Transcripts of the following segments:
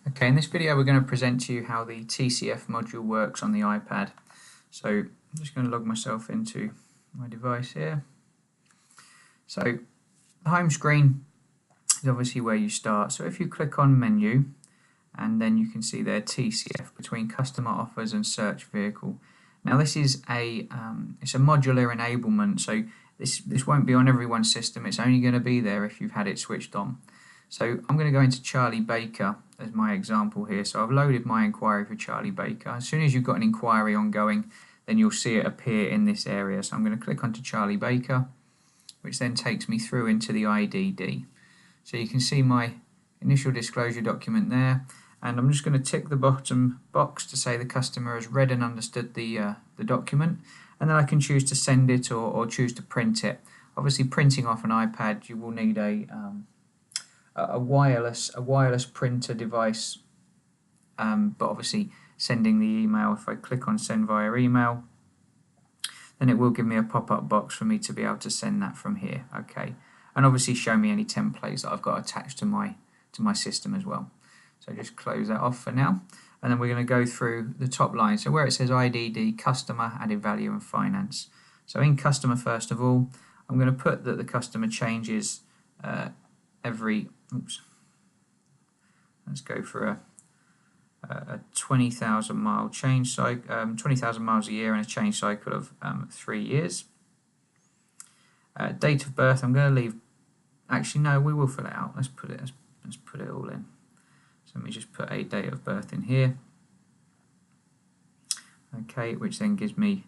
Okay, in this video we're going to present to you how the TCF module works on the iPad. So I'm just going to log myself into my device here. So the home screen is obviously where you start. So if you click on menu, and then you can see there TCF, between customer offers and search vehicle. Now this is it's a modular enablement, so this won't be on everyone's system. It's only going to be there if you've had it switched on. So I'm going to go into Charlie Baker as my example here. So I've loaded my inquiry for Charlie Baker. As soon as you've got an inquiry ongoing, then you'll see it appear in this area. So I'm going to click onto Charlie Baker, which then takes me through into the IDD. So you can see my initial disclosure document there, and I'm just going to tick the bottom box to say the customer has read and understood the document, and then I can choose to send it or choose to print it. Obviously, printing off an iPad, you will need a wireless printer device, but obviously sending the email, if I click on send via email, then it will give me a pop-up box for me to be able to send that from here. Okay, and obviously show me any templates that I've got attached to my system as well. So just close that off for now, and then we're going to go through the top line. So where it says IDD, customer, added value and finance. So in customer, first of all, I'm going to put that the customer changes every, let's go for a 20,000 mile change cycle, 20,000 miles a year, and a change cycle of 3 years. Date of birth, I'm going to leave, actually no, we will fill it out. Let's put it all in. So let me just put a date of birth in here. Okay, which then gives me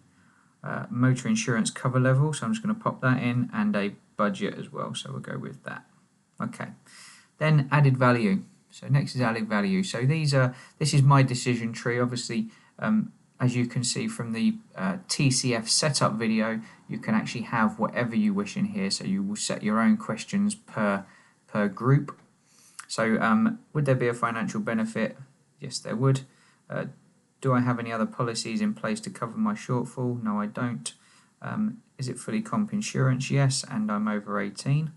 motor insurance cover level, so I'm just going to pop that in, and a budget as well, so we'll go with that. Okay, then added value. So next is added value. So this is my decision tree. Obviously, as you can see from the TCF setup video, you can actually have whatever you wish in here. So you will set your own questions per group. So would there be a financial benefit? Yes, there would. Do I have any other policies in place to cover my shortfall? No, I don't. Is it fully comp insurance? Yes, and I'm over 18,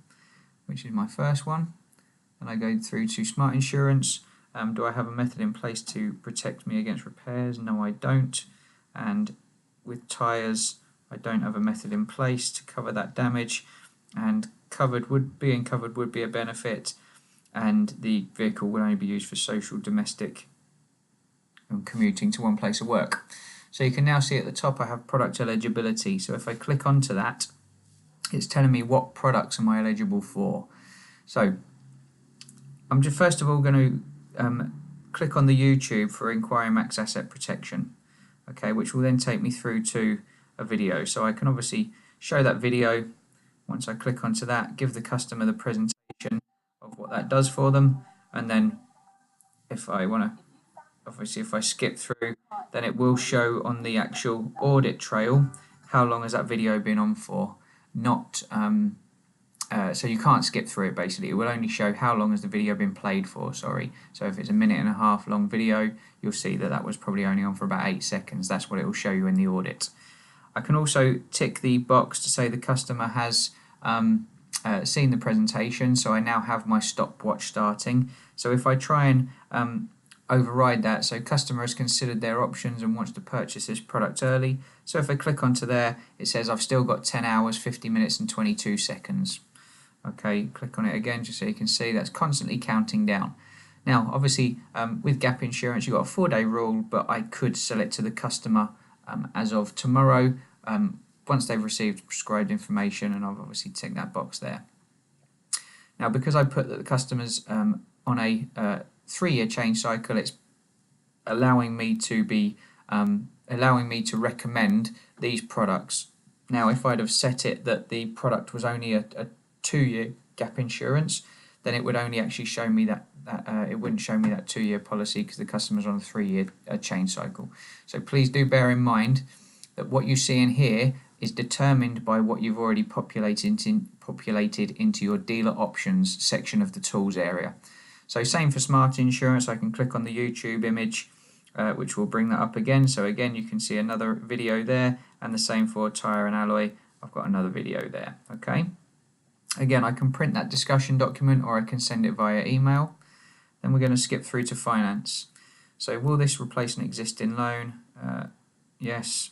which is my first one. And I go through to smart insurance. Do I have a method in place to protect me against repairs? No, I don't. And with tyres, I don't have a method in place to cover that damage. And being covered would be a benefit. And the vehicle will only be used for social, domestic, and commuting to one place of work. So you can now see at the top I have product eligibility. So if I click onto that, it's telling me what products am I eligible for. So I'm just first of all going to click on the YouTube for Inquiry Max Asset Protection, okay, which will then take me through to a video. So I can obviously show that video. Once I click onto that, give the customer the presentation of what that does for them, and then if I want to, obviously if I skip through, then it will show on the actual audit trail how long has that video been on for, not so you can't skip through it. Basically, it will only show how long has the video been played for, sorry. So if it's 1.5 minute long video, you'll see that that was probably only on for about 8 seconds. That's what it will show you in the audit. I can also tick the box to say the customer has seen the presentation, so I now have my stopwatch starting. So if I try and override that, so customer has considered their options and wants to purchase this product early. So if I click onto there, it says I've still got 10 hours, 50 minutes and 22 seconds. Okay, click on it again just so you can see that's constantly counting down. Now, obviously, with gap insurance, you've got a 4-day rule, but I could sell it to the customer as of tomorrow once they've received prescribed information, and I've obviously ticked that box there. Now, because I put that the customer's on a 3-year change cycle, it's allowing me to recommend these products. Now, if I'd have set it that the product was only a 2-year gap insurance, then it would only actually show me that it wouldn't show me that 2-year policy because the customer's on a 3-year change cycle. So please do bear in mind that what you see in here is determined by what you've already populated into your dealer options section of the tools area. So same for smart insurance. I can click on the YouTube image, which will bring that up again. So again, you can see another video there, and the same for tyre and alloy. I've got another video there. Okay. Again, I can print that discussion document or I can send it via email. Then we're going to skip through to finance. So will this replace an existing loan? Yes.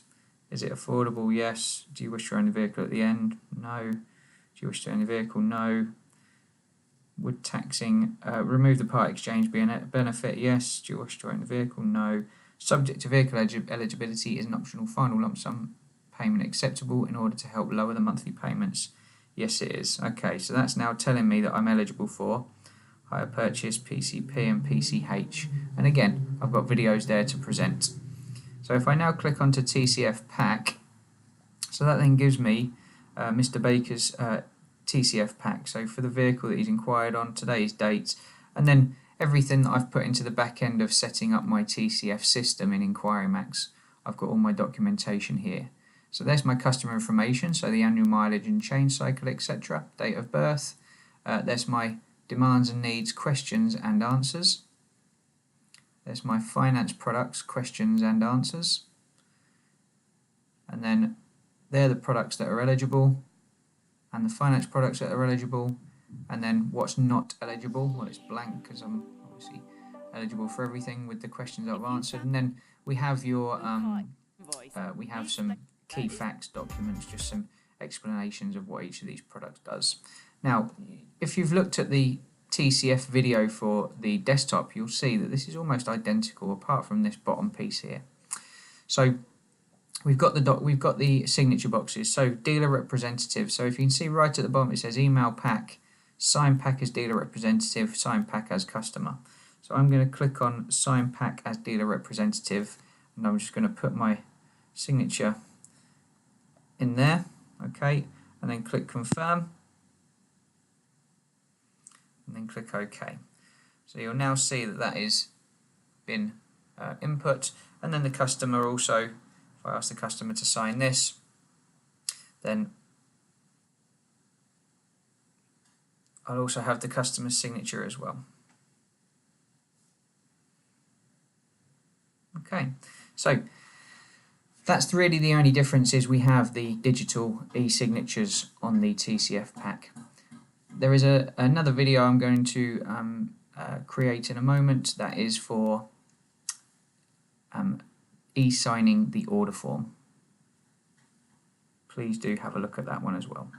Is it affordable? Yes. Do you wish to own the vehicle at the end? No. Do you wish to own the vehicle? No. Would taxing remove the part exchange be a benefit? Yes. Do you wish to own the vehicle? No. Subject to vehicle eligibility, is an optional final lump sum payment acceptable in order to help lower the monthly payments? Yes, it is. Okay, so that's now telling me that I'm eligible for hire purchase, PCP and PCH. And again, I've got videos there to present. So if I now click onto TCF Pack, so that then gives me Mr. Baker's TCF Pack. So for the vehicle that he's inquired on, today's date, and then everything that I've put into the back end of setting up my TCF system in Inquiry Max. I've got all my documentation here. So there's my customer information, so the annual mileage and change cycle, etc. Date of birth. There's my demands and needs, questions and answers. There's my finance products, questions and answers. And then they're the products that are eligible, and the finance products that are eligible, and then what's not eligible. Well, it's blank because I'm obviously eligible for everything with the questions I've answered. And then we have your we have some key facts documents, just some explanations of what each of these products does. Now, if you've looked at the TCF video for the desktop, you'll see that this is almost identical apart from this bottom piece here. So we've got the signature boxes. So dealer representative. So if you can see right at the bottom, it says email Pack, sign Pack as dealer representative, sign Pack as customer. So I'm going to click on sign Pack as dealer representative, and I'm just going to put my signature in there, okay, and then click confirm, and then click OK. So you'll now see that that is been input, and then the customer also, if I ask the customer to sign this, then I'll also have the customer's signature as well. Okay, so that's really the only difference, is we have the digital e-signatures on the TCF Pack. There is another video I'm going to create in a moment that is for e-signing the order form. Please do have a look at that one as well.